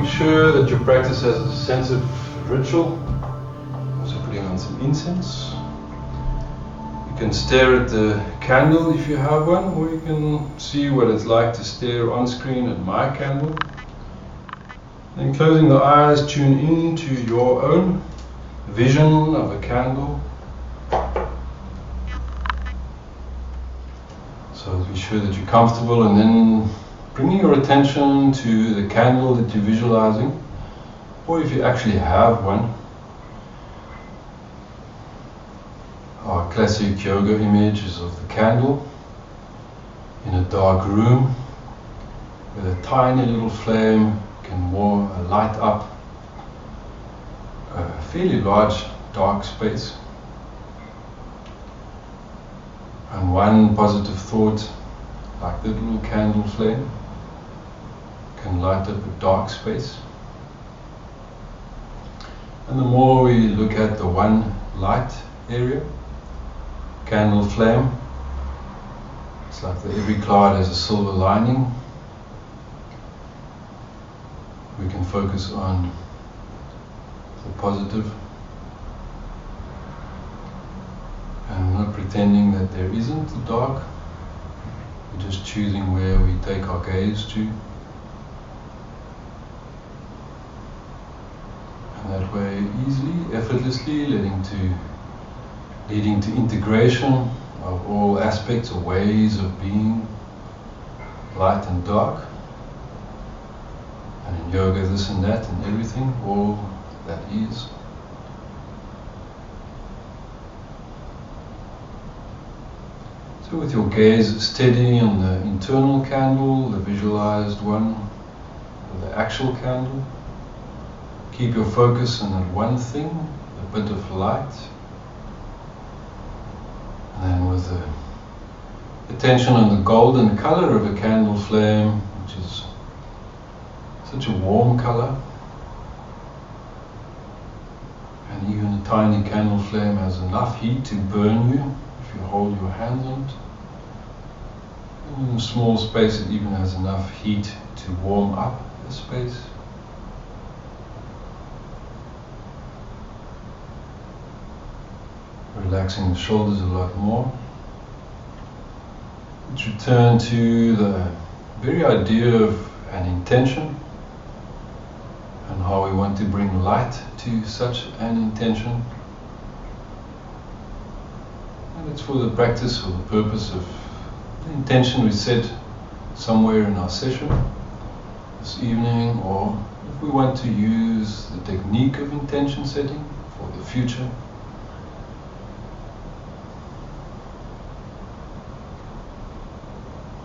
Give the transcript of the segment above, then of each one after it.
sure that your practice has a sense of ritual. Also putting on some incense. You can stare at the candle if you have one, or you can see what it's like to stare on screen at my candle. Then closing the eyes, tune into your own vision of a candle. So be sure that you're comfortable, and then bringing your attention to the candle that you're visualizing, or if you actually have one. Our classic yoga image is of the candle in a dark room with a tiny little flame can more light up a fairly large dark space. And one positive thought, like the little candle flame, can light up a dark space. And the more we look at the one light area, candle flame, it's like that every cloud has a silver lining. We can focus on the positive and not pretending that there isn't a dark. We're just choosing where we take our gaze to. And that way, easily, effortlessly, leading to integration of all aspects or ways of being, light and dark. And in yoga, this and that and everything, all that is. So with your gaze steady on the internal candle, the visualized one, or the actual candle, keep your focus on that one thing, a bit of light. And then with the attention on the golden color of a candle flame, which is such a warm color, and even a tiny candle flame has enough heat to burn you if you hold your hands on it. And in a small space it even has enough heat to warm up the space. Relaxing the shoulders a lot more. Let's return to the very idea of an intention and how we want to bring light to such an intention. And it's for the practice, for the purpose of the intention we set somewhere in our session this evening, or if we want to use the technique of intention setting for the future.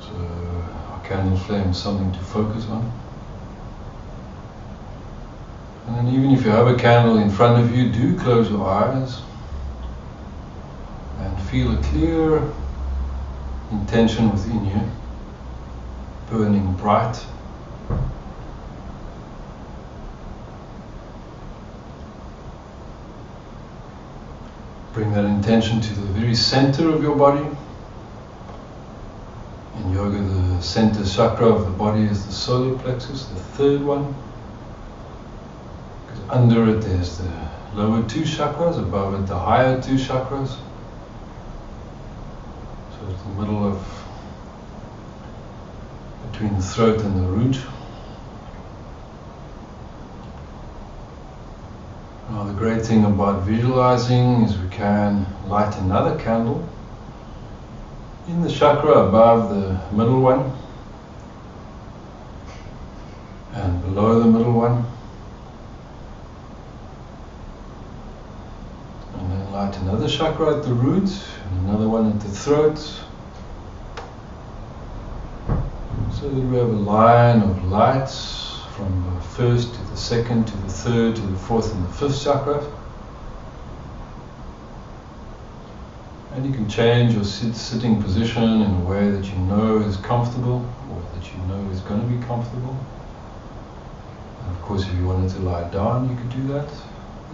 So our candle flame is something to focus on. And then even if you have a candle in front of you, do close your eyes and feel a clear intention within you, burning bright. Bring that intention to the very center of your body. In yoga, the center chakra of the body is the solar plexus, the third one. Under it there's the lower two chakras, above it the higher two chakras. So it's the middle of, between the throat and the root. Now the great thing about visualizing is we can light another candle in the chakra above the middle one and below the middle one. Light another chakra at the root, and another one at the throat, so that we have a line of light from the first to the second to the third to the fourth and the fifth chakra. And you can change your sitting position in a way that you know is comfortable, or that you know is going to be comfortable. And of course, if you wanted to lie down, you could do that.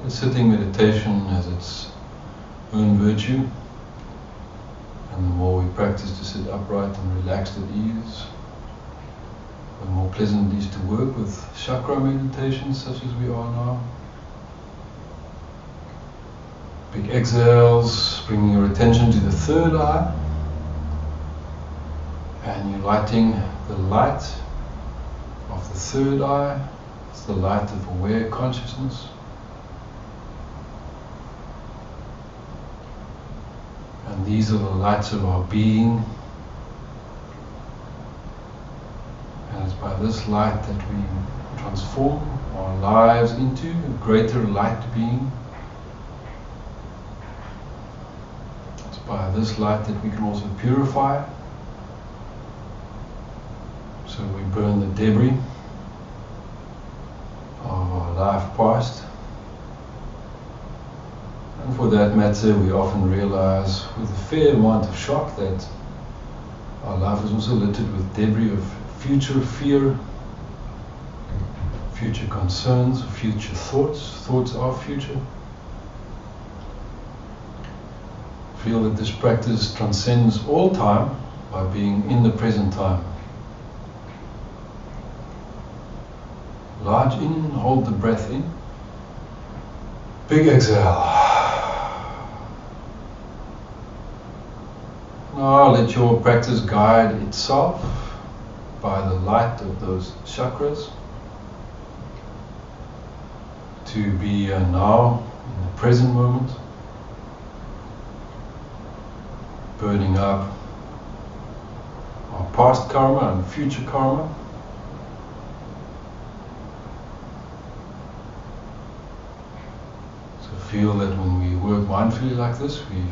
The sitting meditation has its own virtue, and the more we practice to sit upright and relaxed at ease, when more pleasant it is to work with chakra meditations such as we are now. Big exhales, bringing your attention to the third eye, and you're lighting the light of the third eye. It's the light of aware consciousness. And these are the lights of our being. And it's by this light that we transform our lives into a greater light being. It's by this light that we can also purify. So we burn the debris of our life past. And for that matter, we often realize with a fair amount of shock that our life is also littered with debris of future fear, future concerns, future thoughts. Thoughts are future. Feel that this practice transcends all time by being in the present time. Large in, hold the breath in. Big exhale. Now let your practice guide itself by the light of those chakras to be now in the present moment, burning up our past karma and future karma. So feel that when we work mindfully like this, we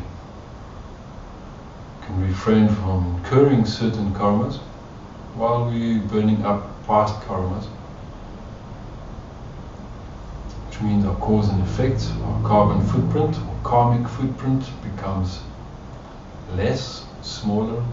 can refrain from incurring certain karmas while we're burning up past karmas, which means our cause and effect, our carbon footprint or karmic footprint becomes less, smaller.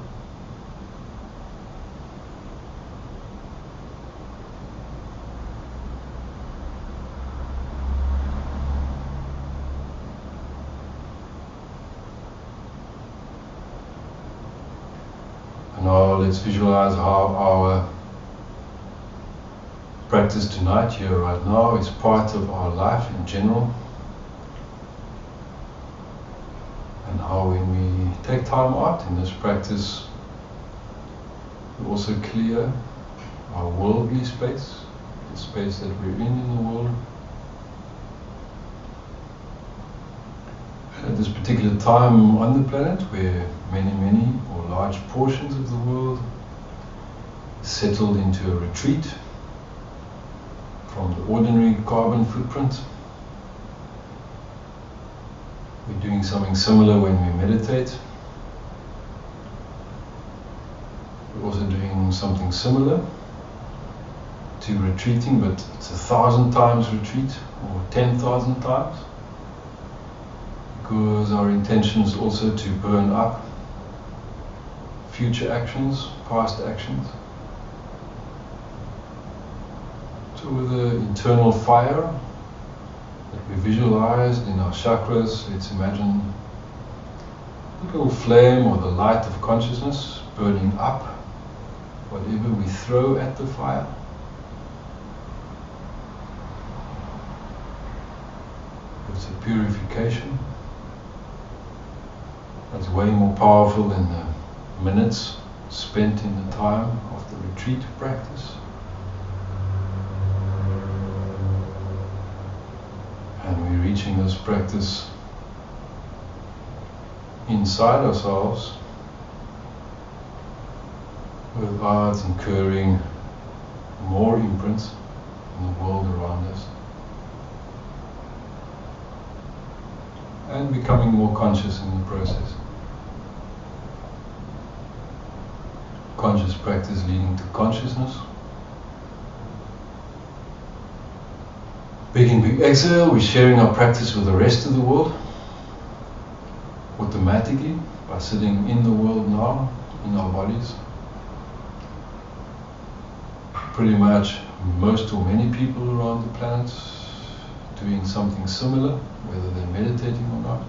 Now let's visualize how our practice tonight, here right now, is part of our life in general. And how when we take time out in this practice, we also clear our worldly space, the space that we're in the world. At this particular time on the planet, where many or large portions of the world settled into a retreat from the ordinary carbon footprint. We're doing something similar when we meditate. We're also doing something similar to retreating, but it's 1,000 times retreat or 10,000 times. Because our intention is also to burn up future actions, past actions. So with the internal fire that we visualized in our chakras, let's imagine the little flame or the light of consciousness burning up whatever we throw at the fire. It's a purification. That's way more powerful than the minutes spent in the time of the retreat practice. And we're reaching this practice inside ourselves without incurring more imprints in the world around us. And becoming more conscious in the process. Conscious practice leading to consciousness. Big in, big exhale, we're sharing our practice with the rest of the world. Automatically, by sitting in the world now, in our bodies. Pretty much most or many people around the planet doing something similar, whether they're meditating or not.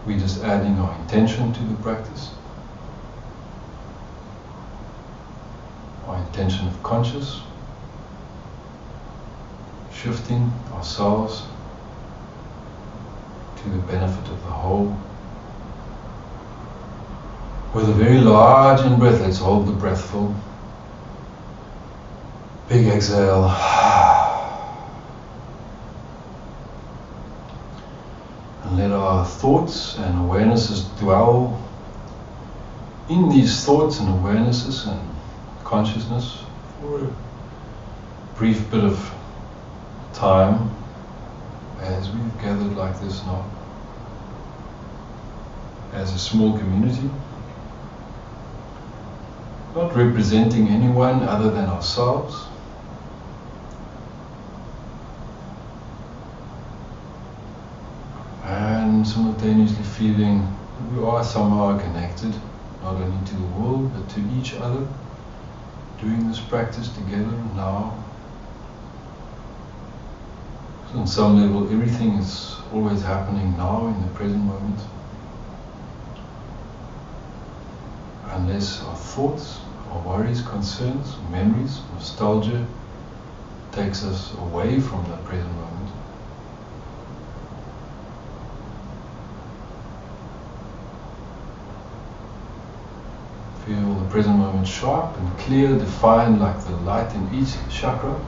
We're just adding our intention to the practice. Our intention of conscious, shifting ourselves to the benefit of the whole. With a very large in-breath, let's hold the breath full. Big exhale. And let our thoughts and awarenesses dwell in these thoughts and awarenesses and consciousness for a brief bit of time as we've gathered like this now as a small community, not representing anyone other than ourselves, and simultaneously feeling we are somehow connected, not only to the world but to each other, doing this practice together now. So on some level everything is always happening now in the present moment, unless our thoughts, our worries, concerns, memories, nostalgia takes us away from the present moment. Feel the present moment sharp and clear, defined like the light in each chakra.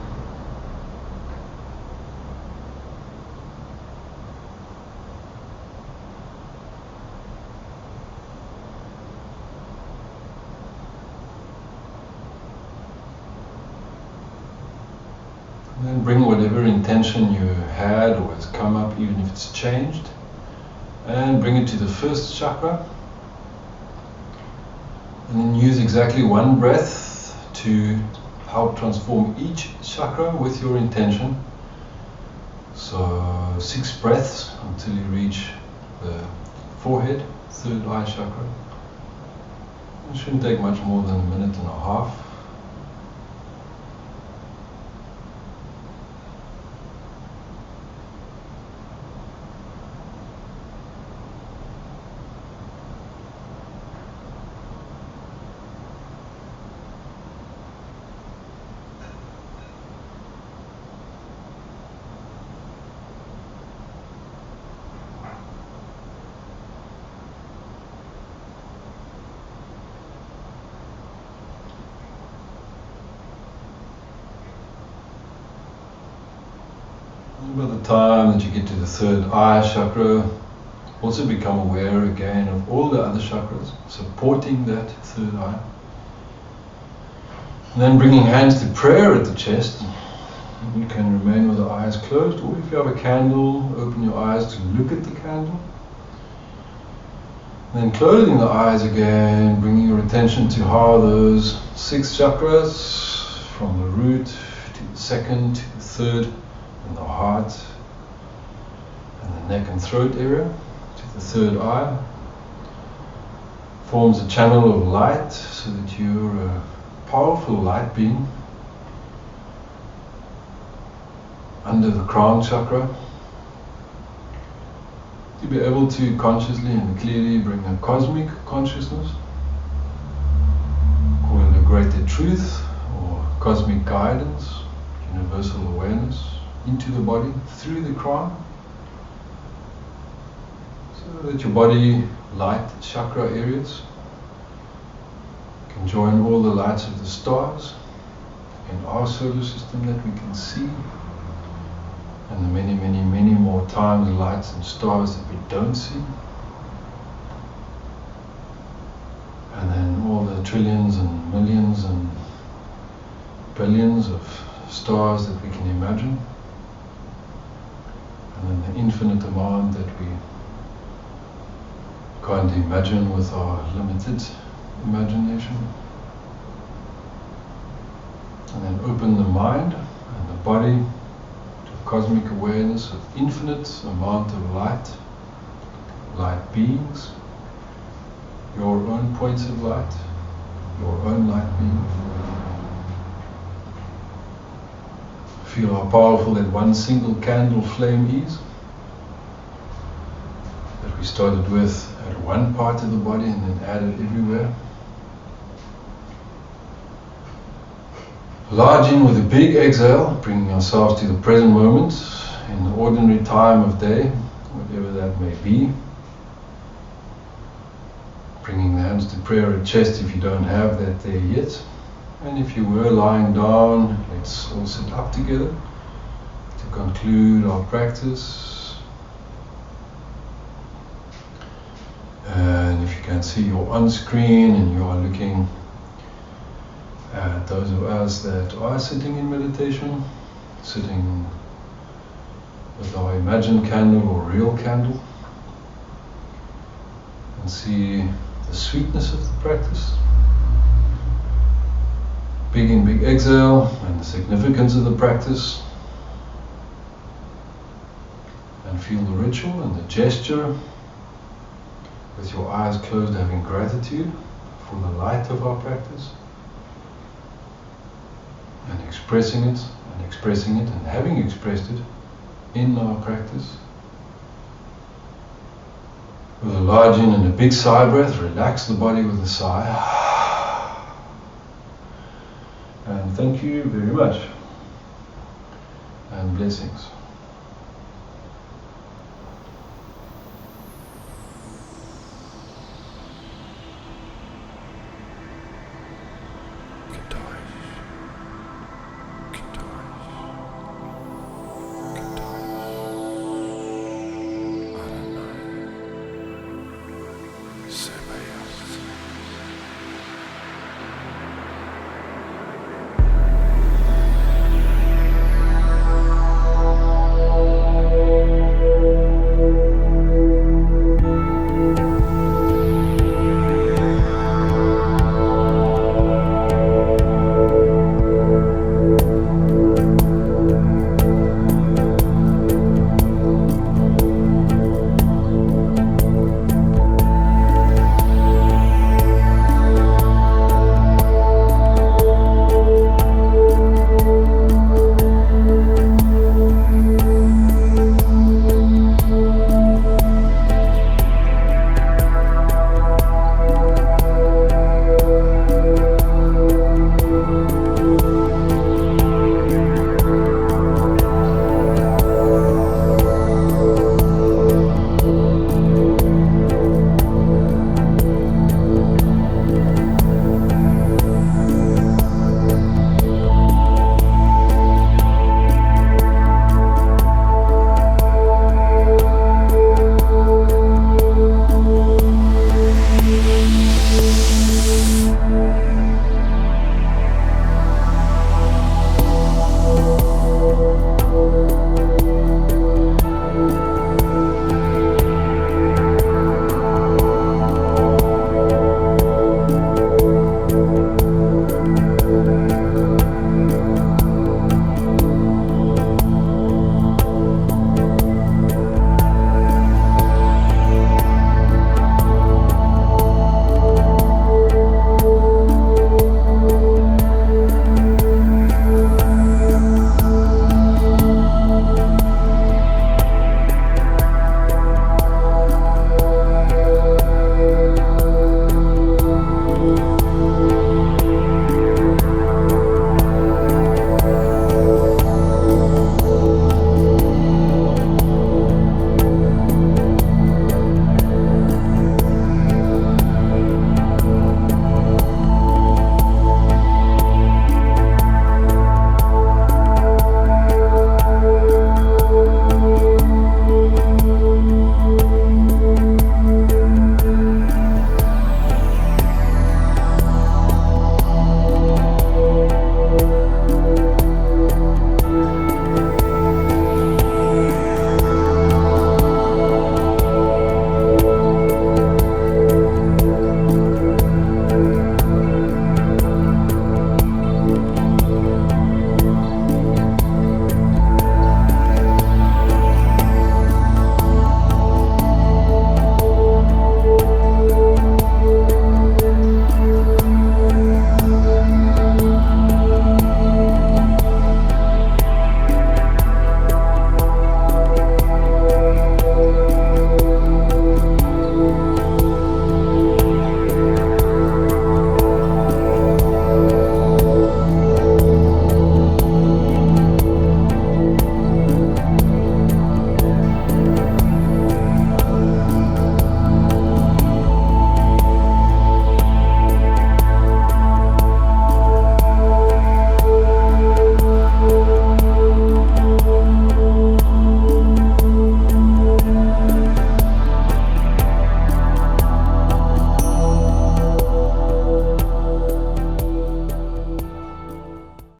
And then bring whatever intention you had or has come up, even if it's changed, and bring it to the first chakra. And then use exactly one breath to help transform each chakra with your intention. So 6 breaths until you reach the forehead, third eye chakra. It shouldn't take much more than 1.5 minutes. By the time that you get to the third eye chakra, also become aware again of all the other chakras supporting that third eye. And then bringing hands to prayer at the chest. You can remain with the eyes closed, or if you have a candle, open your eyes to look at the candle. And then closing the eyes again, bringing your attention to how those 6 chakras, from the root to the second to the third, and the heart and the neck and throat area to the third eye, forms a channel of light, so that you're a powerful light being under the crown chakra, to be able to consciously and clearly bring a cosmic consciousness, call it a greater truth or cosmic guidance, universal awareness, into the body through the crown, so that your body light chakra areas can join all the lights of the stars in our solar system that we can see, and the many, many, many more times lights and stars that we don't see, and then all the trillions and millions and billions of stars that we can imagine, and then the infinite amount that we can't imagine with our limited imagination. And then open the mind and the body to cosmic awareness of infinite amount of light beings, your own points of light, your own light beings. Feel how powerful that one single candle flame is, that we started with at one part of the body and then added everywhere. Large in with a big exhale, bringing ourselves to the present moment in the ordinary time of day, whatever that may be. Bringing the hands to prayer at chest if you don't have that there yet. And if you were lying down, let's all sit up together to conclude our practice. And if you can see you're on screen and you are looking at those of us that are sitting in meditation, sitting with our imagined candle or real candle, and see the sweetness of the practice. Big in, big exhale, and the significance of the practice. And feel the ritual and the gesture, with your eyes closed, having gratitude for the light of our practice. And expressing it, and having expressed it in our practice. With a large in and a big sigh breath, relax the body with a sigh. And thank you very much. And blessings.